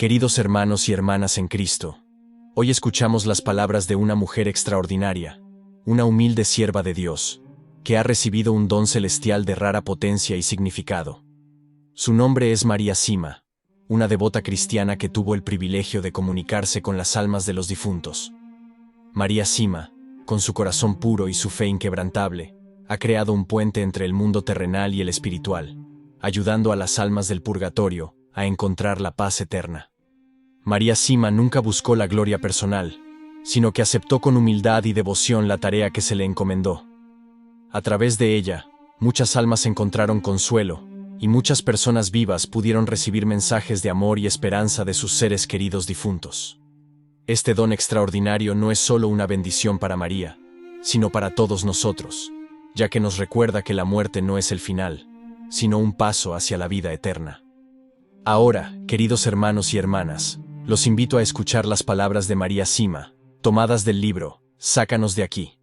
Queridos hermanos y hermanas en Cristo, hoy escuchamos las palabras de una mujer extraordinaria, una humilde sierva de Dios, que ha recibido un don celestial de rara potencia y significado. Su nombre es María Sima, una devota cristiana que tuvo el privilegio de comunicarse con las almas de los difuntos. María Sima, con su corazón puro y su fe inquebrantable, ha creado un puente entre el mundo terrenal y el espiritual, ayudando a las almas del purgatorio a encontrar la paz eterna. María Sima nunca buscó la gloria personal, sino que aceptó con humildad y devoción la tarea que se le encomendó. A través de ella, muchas almas encontraron consuelo, y muchas personas vivas pudieron recibir mensajes de amor y esperanza de sus seres queridos difuntos. Este don extraordinario no es solo una bendición para María, sino para todos nosotros, ya que nos recuerda que la muerte no es el final, sino un paso hacia la vida eterna. Ahora, queridos hermanos y hermanas, los invito a escuchar las palabras de María Sima, tomadas del libro Sácanos de aquí.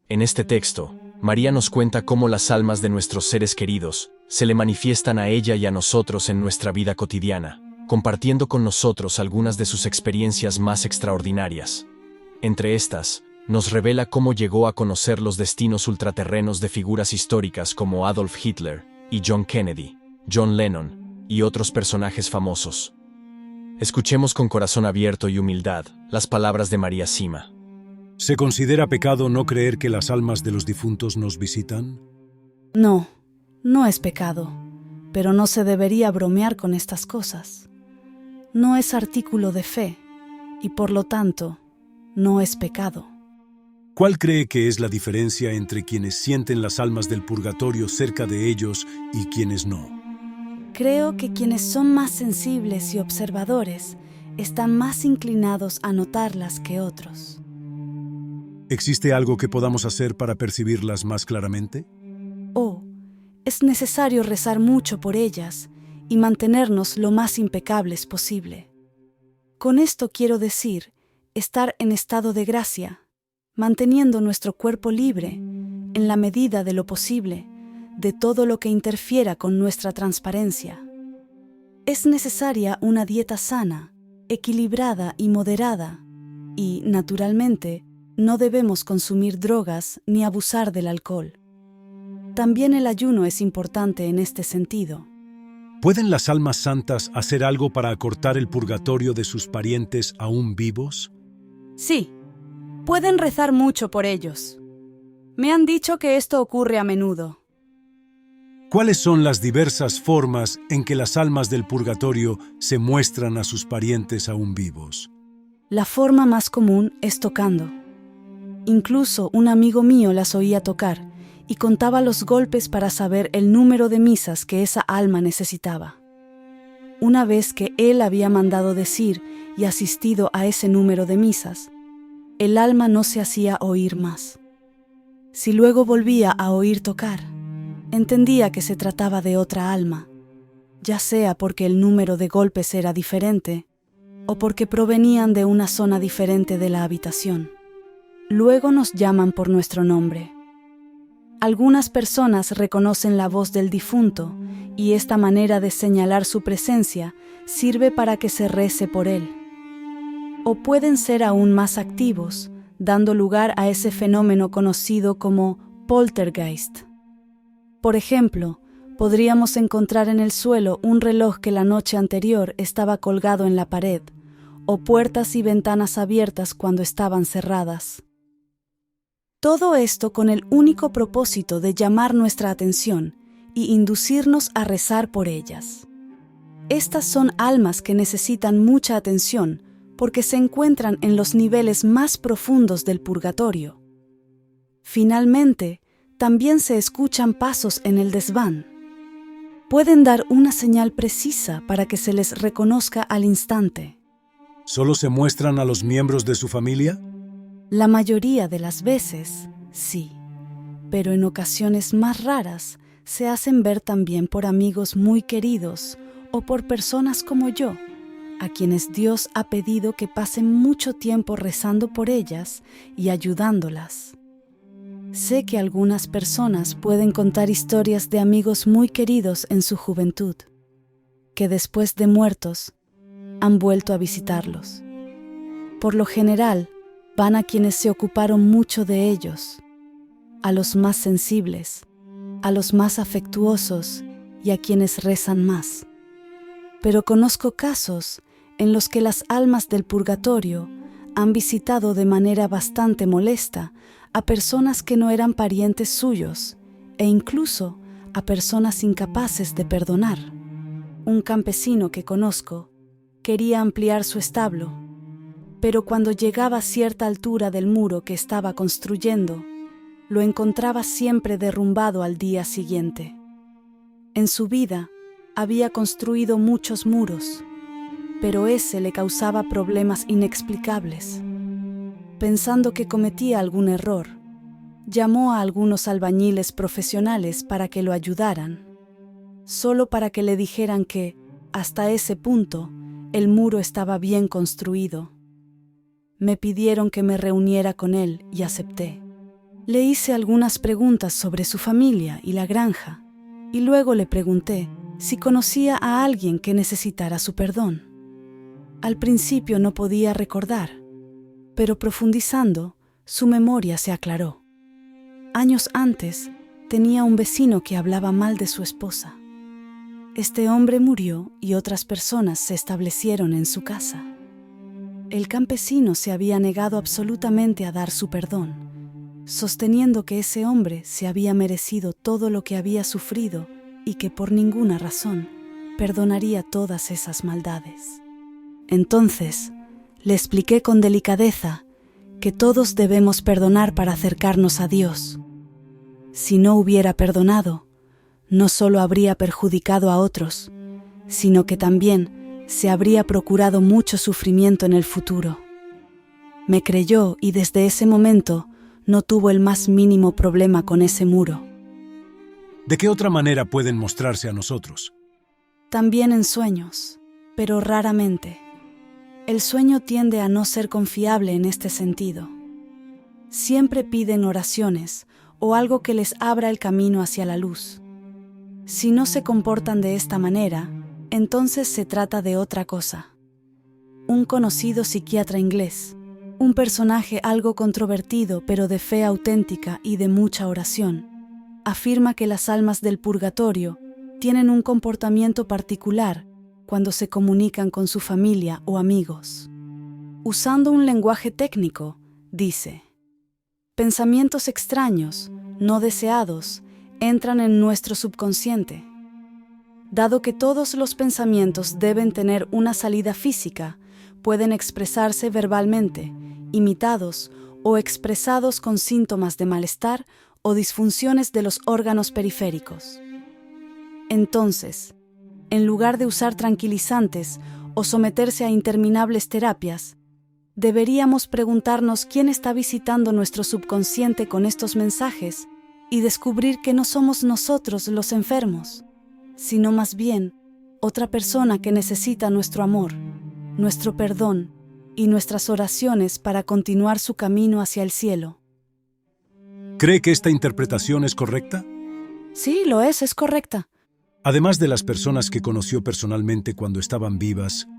En este texto, María nos cuenta cómo las almas de nuestros seres queridos se le manifiestan a ella y a nosotros en nuestra vida cotidiana, compartiendo con nosotros algunas de sus experiencias más extraordinarias. Entre estas, nos revela cómo llegó a conocer los destinos ultraterrenos de figuras históricas como Adolf Hitler y John Kennedy, John Lennon y otros personajes famosos. Escuchemos con corazón abierto y humildad las palabras de María Sima. ¿Se considera pecado no creer que las almas de los difuntos nos visitan? No, no es pecado, pero no se debería bromear con estas cosas. No es artículo de fe, y por lo tanto, no es pecado. ¿Cuál cree que es la diferencia entre quienes sienten las almas del purgatorio cerca de ellos y quienes no? Creo que quienes son más sensibles y observadores están más inclinados a notarlas que otros. ¿Existe algo que podamos hacer para percibirlas más claramente? Es necesario rezar mucho por ellas y mantenernos lo más impecables posible. Con esto quiero decir, estar en estado de gracia, manteniendo nuestro cuerpo libre, en la medida de lo posible, de todo lo que interfiera con nuestra transparencia. Es necesaria una dieta sana, equilibrada y moderada, y, naturalmente, no debemos consumir drogas ni abusar del alcohol. También el ayuno es importante en este sentido. ¿Pueden las almas santas hacer algo para acortar el purgatorio de sus parientes aún vivos? Sí, pueden rezar mucho por ellos. Me han dicho que esto ocurre a menudo. ¿Cuáles son las diversas formas en que las almas del purgatorio se muestran a sus parientes aún vivos? La forma más común es tocando. Incluso un amigo mío las oía tocar y contaba los golpes para saber el número de misas que esa alma necesitaba. Una vez que él había mandado decir y asistido a ese número de misas, el alma no se hacía oír más. Si luego volvía a oír tocar, entendía que se trataba de otra alma, ya sea porque el número de golpes era diferente o porque provenían de una zona diferente de la habitación. Luego nos llaman por nuestro nombre. Algunas personas reconocen la voz del difunto y esta manera de señalar su presencia sirve para que se rece por él. O pueden ser aún más activos, dando lugar a ese fenómeno conocido como poltergeist. Por ejemplo, podríamos encontrar en el suelo un reloj que la noche anterior estaba colgado en la pared, o puertas y ventanas abiertas cuando estaban cerradas. Todo esto con el único propósito de llamar nuestra atención y inducirnos a rezar por ellas. Estas son almas que necesitan mucha atención porque se encuentran en los niveles más profundos del purgatorio. Finalmente, también se escuchan pasos en el desván. Pueden dar una señal precisa para que se les reconozca al instante. ¿Solo se muestran a los miembros de su familia? La mayoría de las veces, sí, pero en ocasiones más raras se hacen ver también por amigos muy queridos o por personas como yo, a quienes Dios ha pedido que pasen mucho tiempo rezando por ellas y ayudándolas. Sé que algunas personas pueden contar historias de amigos muy queridos en su juventud, que después de muertos han vuelto a visitarlos. Por lo general, van a quienes se ocuparon mucho de ellos, a los más sensibles, a los más afectuosos y a quienes rezan más. Pero conozco casos en los que las almas del purgatorio han visitado de manera bastante molesta a personas que no eran parientes suyos e incluso a personas incapaces de perdonar. Un campesino que conozco quería ampliar su establo, pero cuando llegaba a cierta altura del muro que estaba construyendo, lo encontraba siempre derrumbado al día siguiente. En su vida había construido muchos muros, pero ese le causaba problemas inexplicables. Pensando que cometía algún error, llamó a algunos albañiles profesionales para que lo ayudaran, solo para que le dijeran que, hasta ese punto, el muro estaba bien construido. Me pidieron que me reuniera con él y acepté. Le hice algunas preguntas sobre su familia y la granja, y luego le pregunté si conocía a alguien que necesitara su perdón. Al principio no podía recordar, pero profundizando, su memoria se aclaró. Años antes, tenía un vecino que hablaba mal de su esposa. Este hombre murió y otras personas se establecieron en su casa. El campesino se había negado absolutamente a dar su perdón, sosteniendo que ese hombre se había merecido todo lo que había sufrido y que por ninguna razón perdonaría todas esas maldades. Entonces, le expliqué con delicadeza que todos debemos perdonar para acercarnos a Dios. Si no hubiera perdonado, no solo habría perjudicado a otros, sino que también se habría procurado mucho sufrimiento en el futuro. Me creyó y desde ese momento no tuvo el más mínimo problema con ese muro. ¿De qué otra manera pueden mostrarse a nosotros? También en sueños, pero raramente. El sueño tiende a no ser confiable en este sentido. Siempre piden oraciones o algo que les abra el camino hacia la luz. Si no se comportan de esta manera, entonces se trata de otra cosa. Un conocido psiquiatra inglés, un personaje algo controvertido pero de fe auténtica y de mucha oración, afirma que las almas del purgatorio tienen un comportamiento particular cuando se comunican con su familia o amigos. Usando un lenguaje técnico, dice: pensamientos extraños, no deseados, entran en nuestro subconsciente. Dado que todos los pensamientos deben tener una salida física, pueden expresarse verbalmente, imitados o expresados con síntomas de malestar o disfunciones de los órganos periféricos. Entonces, en lugar de usar tranquilizantes o someterse a interminables terapias, deberíamos preguntarnos quién está visitando nuestro subconsciente con estos mensajes y descubrir que no somos nosotros los enfermos, sino más bien otra persona que necesita nuestro amor, nuestro perdón y nuestras oraciones para continuar su camino hacia el cielo. ¿Cree que esta interpretación es correcta? Sí, lo es correcta. Además de las personas que conoció personalmente cuando estaban vivas,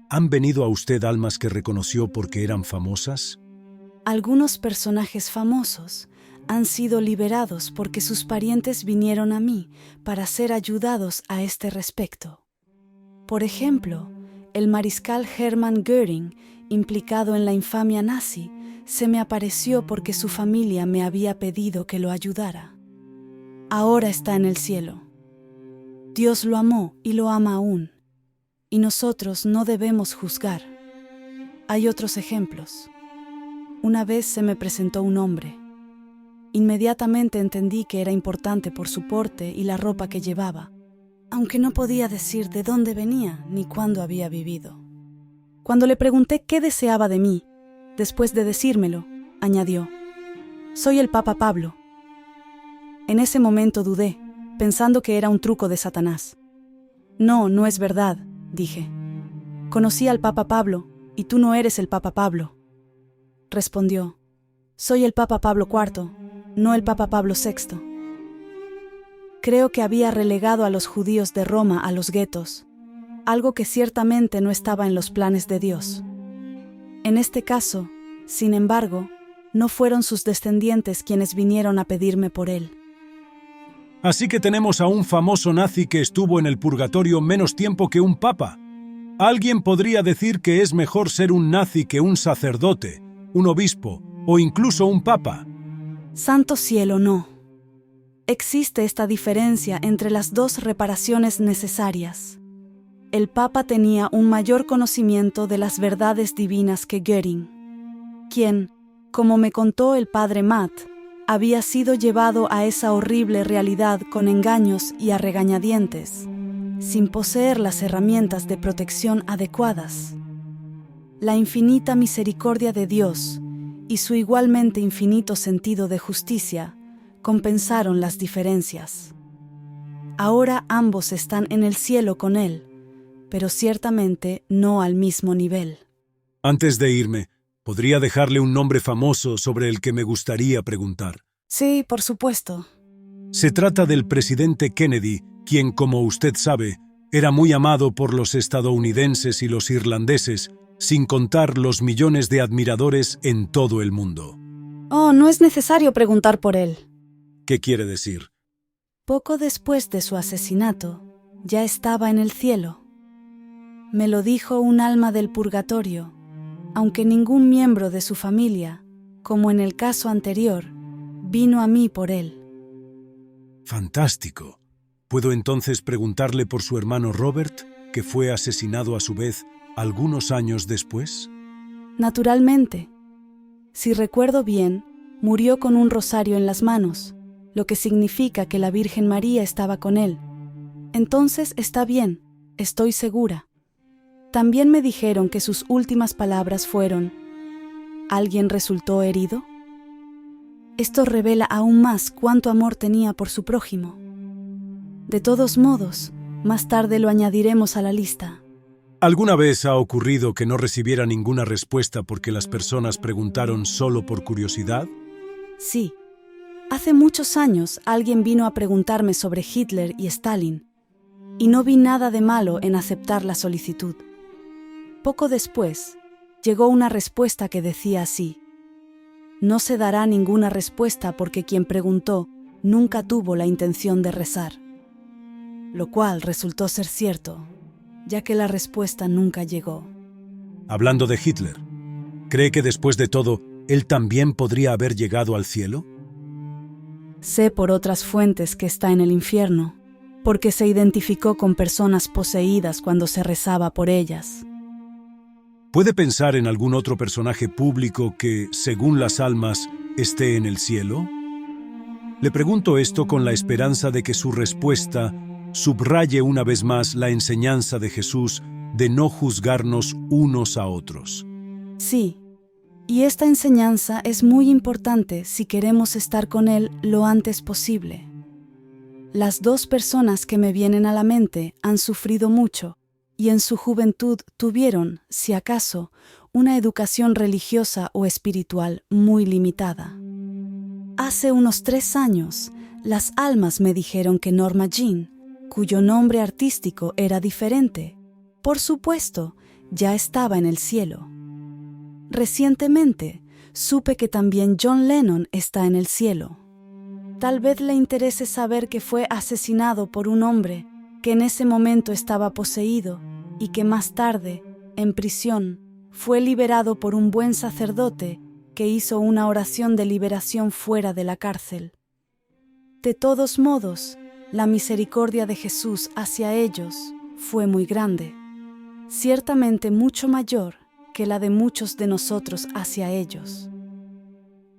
¿han venido a usted almas que reconoció porque eran famosas? Algunos personajes famosos han sido liberados porque sus parientes vinieron a mí para ser ayudados a este respecto. Por ejemplo, el mariscal Hermann Göring, implicado en la infamia nazi, se me apareció porque su familia me había pedido que lo ayudara. Ahora está en el cielo. Dios lo amó y lo ama aún, y nosotros no debemos juzgar. Hay otros ejemplos. Una vez se me presentó un hombre. Inmediatamente entendí que era importante por su porte y la ropa que llevaba, aunque no podía decir de dónde venía ni cuándo había vivido. Cuando le pregunté qué deseaba de mí, después de decírmelo, añadió: «Soy el Papa Pablo». En ese momento dudé, pensando que era un truco de Satanás. «No, no es verdad», dije. «Conocí al Papa Pablo, y tú no eres el Papa Pablo». Respondió: «Soy el Papa Pablo IV, no el Papa Pablo VI». Creo que había relegado a los judíos de Roma a los guetos. algo que ciertamente no estaba en los planes de Dios. En este caso, sin embargo, no fueron sus descendientes quienes vinieron a pedirme por él. Así que tenemos a un famoso nazi que estuvo en el purgatorio menos tiempo que un papa. Alguien podría decir que es mejor ser un nazi que un sacerdote, un obispo o incluso un papa. Santo cielo, no. Existe esta diferencia entre las dos reparaciones necesarias. El Papa tenía un mayor conocimiento de las verdades divinas que Göring, quien, como me contó el padre Matt, había sido llevado a esa horrible realidad con engaños y a regañadientes, sin poseer las herramientas de protección adecuadas. La infinita misericordia de Dios y su igualmente infinito sentido de justicia compensaron las diferencias. Ahora ambos están en el cielo con Él, pero ciertamente no al mismo nivel. Antes de irme, ¿podría dejarle un nombre famoso sobre el que me gustaría preguntar? Sí, por supuesto. Se trata del presidente Kennedy, quien, como usted sabe, era muy amado por los estadounidenses y los irlandeses, sin contar los millones de admiradores en todo el mundo. Oh, no es necesario preguntar por él. ¿Qué quiere decir? Poco después de su asesinato, ya estaba en el cielo. Me lo dijo un alma del purgatorio, aunque ningún miembro de su familia, como en el caso anterior, vino a mí por él. Fantástico. ¿Puedo entonces preguntarle por su hermano Robert, que fue asesinado a su vez algunos años después? Naturalmente. Si recuerdo bien, murió con un rosario en las manos, lo que significa que la Virgen María estaba con él. Entonces está bien, estoy segura. También me dijeron que sus últimas palabras fueron: ¿alguien resultó herido? Esto revela aún más cuánto amor tenía por su prójimo. De todos modos, más tarde lo añadiremos a la lista. ¿Alguna vez ha ocurrido que no recibiera ninguna respuesta porque las personas preguntaron solo por curiosidad? Sí. Hace muchos años alguien vino a preguntarme sobre Hitler y Stalin, y no vi nada de malo en aceptar la solicitud. Poco después, llegó una respuesta que decía así: no se dará ninguna respuesta porque quien preguntó nunca tuvo la intención de rezar. Lo cual resultó ser cierto, ya que la respuesta nunca llegó. Hablando de Hitler, ¿cree que después de todo, él también podría haber llegado al cielo? Sé por otras fuentes que está en el infierno, porque se identificó con personas poseídas cuando se rezaba por ellas. ¿Puede pensar en algún otro personaje público que, según las almas, esté en el cielo? Le pregunto esto con la esperanza de que su respuesta subraye una vez más la enseñanza de Jesús de no juzgarnos unos a otros. Sí, y esta enseñanza es muy importante si queremos estar con Él lo antes posible. Las dos personas que me vienen a la mente han sufrido mucho y en su juventud tuvieron, si acaso, una educación religiosa o espiritual muy limitada. Hace unos 3 años, las almas me dijeron que Norma Jean, cuyo nombre artístico era diferente, por supuesto, ya estaba en el cielo. Recientemente, supe que también John Lennon está en el cielo. Tal vez le interese saber que fue asesinado por un hombre que en ese momento estaba poseído y que más tarde, en prisión, fue liberado por un buen sacerdote que hizo una oración de liberación fuera de la cárcel. De todos modos, la misericordia de Jesús hacia ellos fue muy grande, ciertamente mucho mayor que la de muchos de nosotros hacia ellos.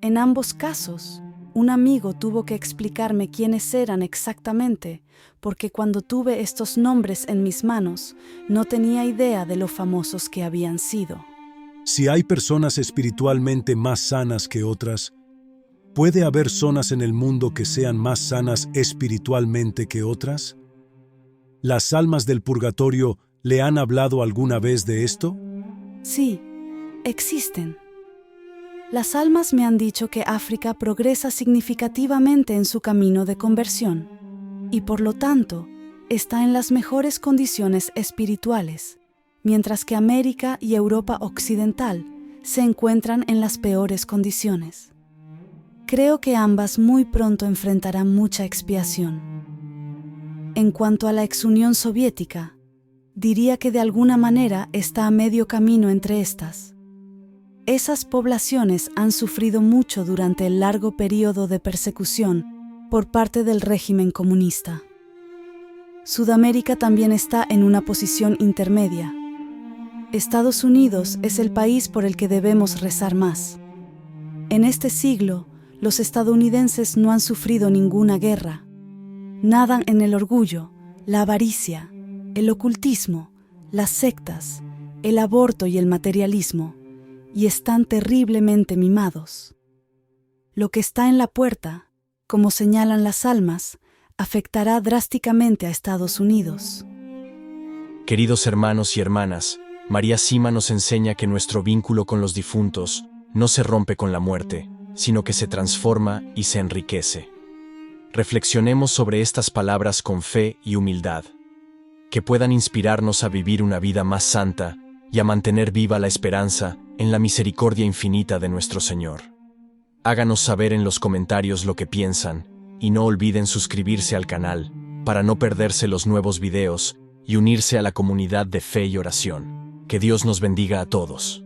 En ambos casos, un amigo tuvo que explicarme quiénes eran exactamente, porque cuando tuve estos nombres en mis manos, no tenía idea de lo famosos que habían sido. Si hay personas espiritualmente más sanas que otras, ¿puede haber zonas en el mundo que sean más sanas espiritualmente que otras? ¿Las almas del purgatorio le han hablado alguna vez de esto? Sí, existen. Las almas me han dicho que África progresa significativamente en su camino de conversión y por lo tanto está en las mejores condiciones espirituales, mientras que América y Europa Occidental se encuentran en las peores condiciones. Creo que ambas muy pronto enfrentarán mucha expiación. En cuanto a la ex-Unión Soviética, diría que de alguna manera está a medio camino entre estas. Esas poblaciones han sufrido mucho durante el largo periodo de persecución por parte del régimen comunista. Sudamérica también está en una posición intermedia. Estados Unidos es el país por el que debemos rezar más. En este siglo, los estadounidenses no han sufrido ninguna guerra. Nadan en el orgullo, la avaricia, el ocultismo, las sectas, el aborto y el materialismo, y están terriblemente mimados. Lo que está en la puerta, como señalan las almas, afectará drásticamente a Estados Unidos. Queridos hermanos y hermanas, María Sima nos enseña que nuestro vínculo con los difuntos no se rompe con la muerte, sino que se transforma y se enriquece. Reflexionemos sobre estas palabras con fe y humildad, que puedan inspirarnos a vivir una vida más santa y a mantener viva la esperanza en la misericordia infinita de nuestro Señor. Háganos saber en los comentarios lo que piensan y no olviden suscribirse al canal para no perderse los nuevos videos y unirse a la comunidad de fe y oración. Que Dios nos bendiga a todos.